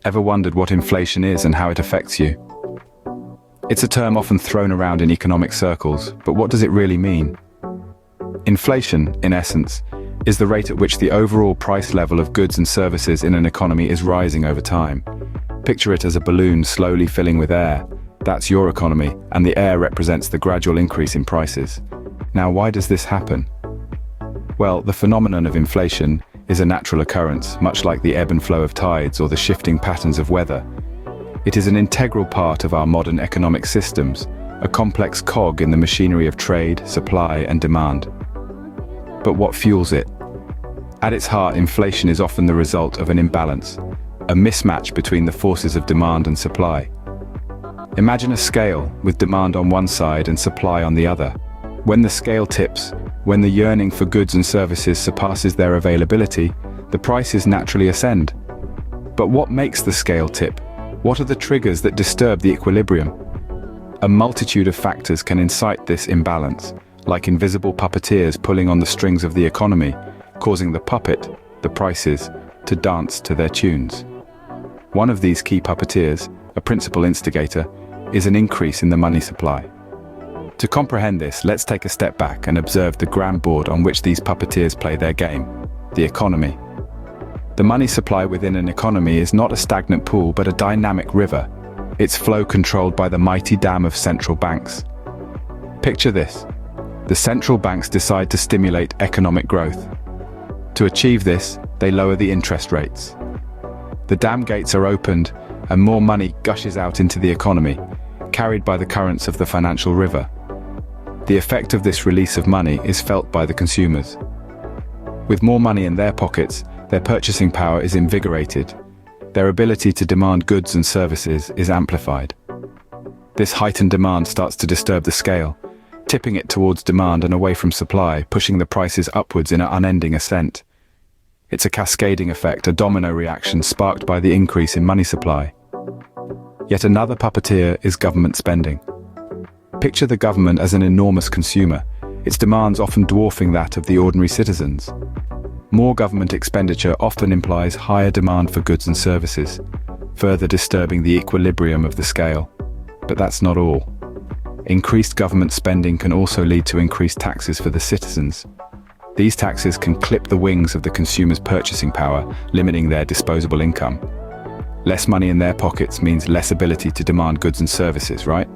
Ever wondered what inflation is and how it affects you? It's a term often thrown around in economic circles, but what does it really mean? Inflation, in essence, is the rate at which the overall price level of goods and services in an economy is rising over time. Picture it as a balloon slowly filling with air. That's your economy, and the air represents the gradual increase in prices. Now, why does this happen? Well, the phenomenon of inflation is a natural occurrence, much like the ebb and flow of tides or the shifting patterns of weather. It is an integral part of our modern economic systems, a complex cog in the machinery of trade, supply, and demand. But what fuels it? At its heart, inflation is often the result of an imbalance, a mismatch between the forces of demand and supply. Imagine a scale with demand on one side and supply on the other. When the scale tips, when the yearning for goods and services surpasses their availability, the prices naturally ascend. But what makes the scale tip? What are the triggers that disturb the equilibrium? A multitude of factors can incite this imbalance, like invisible puppeteers pulling on the strings of the economy, causing the puppet, the prices, to dance to their tunes. One of these key puppeteers, a principal instigator, is an increase in the money supply. To comprehend this, let's take a step back and observe the grand board on which these puppeteers play their game, the economy. The money supply within an economy is not a stagnant pool but a dynamic river, its flow controlled by the mighty dam of central banks. Picture this. The central banks decide to stimulate economic growth. To achieve this, they lower the interest rates. The dam gates are opened and more money gushes out into the economy, carried by the currents of the financial river. The effect of this release of money is felt by the consumers. With more money in their pockets, their purchasing power is invigorated. Their ability to demand goods and services is amplified. This heightened demand starts to disturb the scale, tipping it towards demand and away from supply, pushing the prices upwards in an unending ascent. It's a cascading effect, a domino reaction sparked by the increase in money supply. Yet another puppeteer is government spending. Picture the government as an enormous consumer, its demands often dwarfing that of the ordinary citizens. More government expenditure often implies higher demand for goods and services, further disturbing the equilibrium of the scale. But that's not all. Increased government spending can also lead to increased taxes for the citizens. These taxes can clip the wings of the consumer's purchasing power, limiting their disposable income. Less money in their pockets means less ability to demand goods and services, right?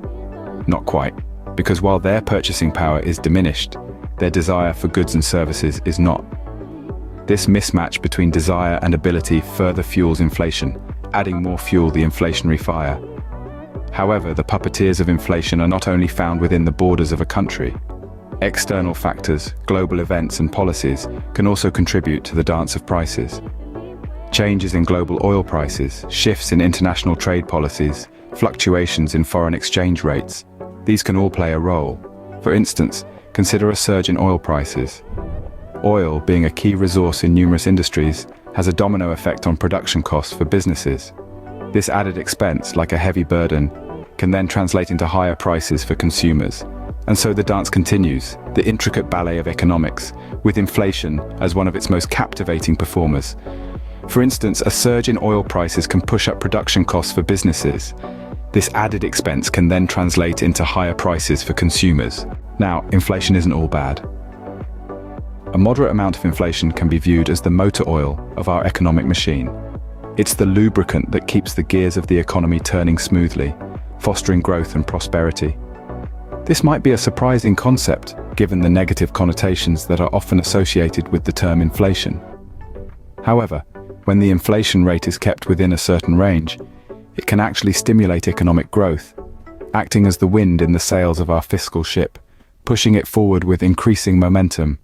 Not quite, because while their purchasing power is diminished, their desire for goods and services is not. This mismatch between desire and ability further fuels inflation, adding more fuel to the inflationary fire. However, the puppeteers of inflation are not only found within the borders of a country. External factors, global events and policies can also contribute to the dance of prices. Changes in global oil prices, shifts in international trade policies, fluctuations in foreign exchange rates, these can all play a role. For instance, consider a surge in oil prices. Oil, being a key resource in numerous industries, has a domino effect on production costs for businesses. This added expense, like a heavy burden, can then translate into higher prices for consumers. And so the dance continues, the intricate ballet of economics, with inflation as one of its most captivating performers. For instance, a surge in oil prices can push up production costs for businesses. This added expense can then translate into higher prices for consumers. Now, inflation isn't all bad. A moderate amount of inflation can be viewed as the motor oil of our economic machine. It's the lubricant that keeps the gears of the economy turning smoothly, fostering growth and prosperity. This might be a surprising concept, given the negative connotations that are often associated with the term inflation. However, when the inflation rate is kept within a certain range, it can actually stimulate economic growth, acting as the wind in the sails of our fiscal ship, pushing it forward with increasing momentum.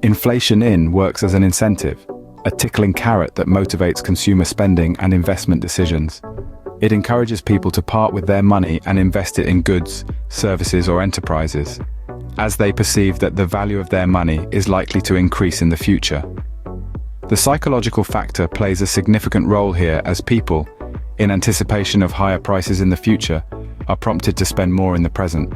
Inflation works as an incentive, a tickling carrot that motivates consumer spending and investment decisions. It encourages people to part with their money and invest it in goods, services, or enterprises, as they perceive that the value of their money is likely to increase in the future. The psychological factor plays a significant role here, as people, in anticipation of higher prices in the future, are prompted to spend more in the present.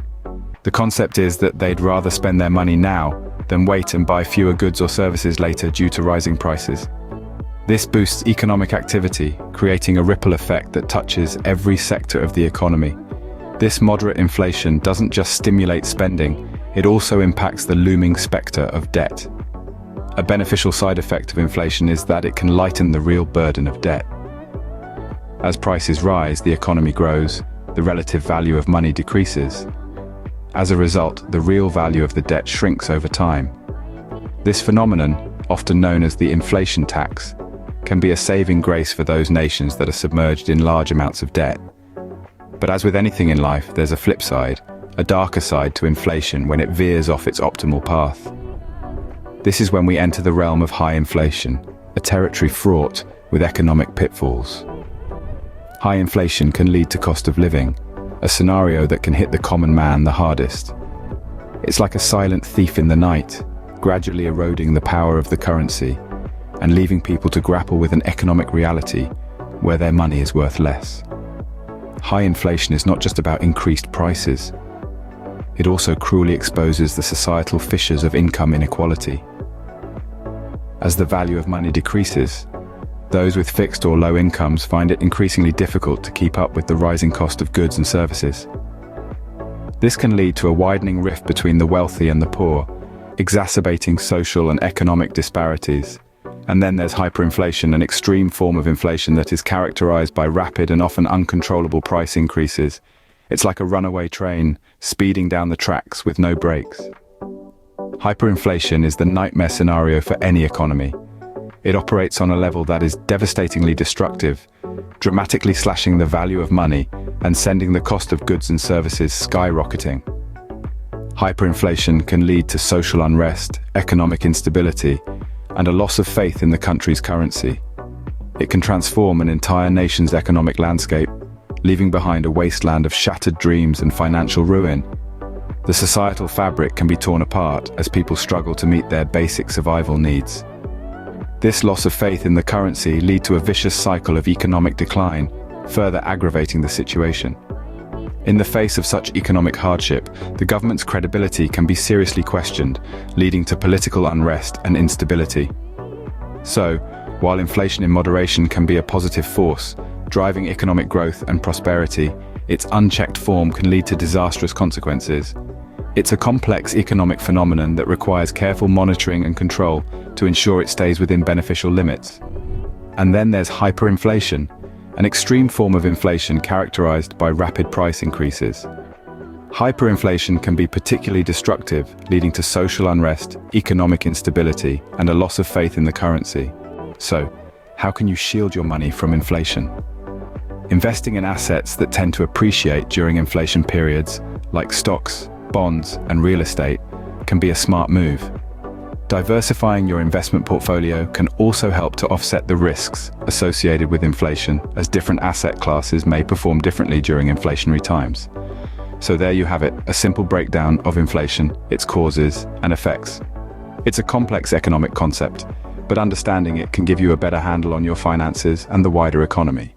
The concept is that they'd rather spend their money now than wait and buy fewer goods or services later due to rising prices. This boosts economic activity, creating a ripple effect that touches every sector of the economy. This moderate inflation doesn't just stimulate spending, it also impacts the looming spectre of debt. A beneficial side effect of inflation is that it can lighten the real burden of debt. As prices rise, the economy grows, the relative value of money decreases. As a result, the real value of the debt shrinks over time. This phenomenon, often known as the inflation tax, can be a saving grace for those nations that are submerged in large amounts of debt. But as with anything in life, there's a flip side, a darker side to inflation when it veers off its optimal path. This is when we enter the realm of high inflation, a territory fraught with economic pitfalls. High inflation can lead to cost of living, a scenario that can hit the common man the hardest. It's like a silent thief in the night, gradually eroding the power of the currency and leaving people to grapple with an economic reality where their money is worth less. High inflation is not just about increased prices. It also cruelly exposes the societal fissures of income inequality. As the value of money decreases, those with fixed or low incomes find it increasingly difficult to keep up with the rising cost of goods and services. This can lead to a widening rift between the wealthy and the poor, exacerbating social and economic disparities. And then there's hyperinflation, an extreme form of inflation that is characterized by rapid and often uncontrollable price increases. It's like a runaway train, speeding down the tracks with no brakes. Hyperinflation is the nightmare scenario for any economy. It operates on a level that is devastatingly destructive, dramatically slashing the value of money and sending the cost of goods and services skyrocketing. Hyperinflation can lead to social unrest, economic instability, and a loss of faith in the country's currency. It can transform an entire nation's economic landscape, leaving behind a wasteland of shattered dreams and financial ruin. The societal fabric can be torn apart as people struggle to meet their basic survival needs. This loss of faith in the currency leads to a vicious cycle of economic decline, further aggravating the situation. In the face of such economic hardship, the government's credibility can be seriously questioned, leading to political unrest and instability. So, while inflation in moderation can be a positive force, driving economic growth and prosperity, its unchecked form can lead to disastrous consequences. It's a complex economic phenomenon that requires careful monitoring and control to ensure it stays within beneficial limits. And then there's hyperinflation, an extreme form of inflation characterized by rapid price increases. Hyperinflation can be particularly destructive, leading to social unrest, economic instability, and a loss of faith in the currency. So, how can you shield your money from inflation? Investing in assets that tend to appreciate during inflation periods, like stocks, bonds, and real estate, can be a smart move. Diversifying your investment portfolio can also help to offset the risks associated with inflation, as different asset classes may perform differently during inflationary times. So there you have it, a simple breakdown of inflation, its causes and effects. It's a complex economic concept, but understanding it can give you a better handle on your finances and the wider economy.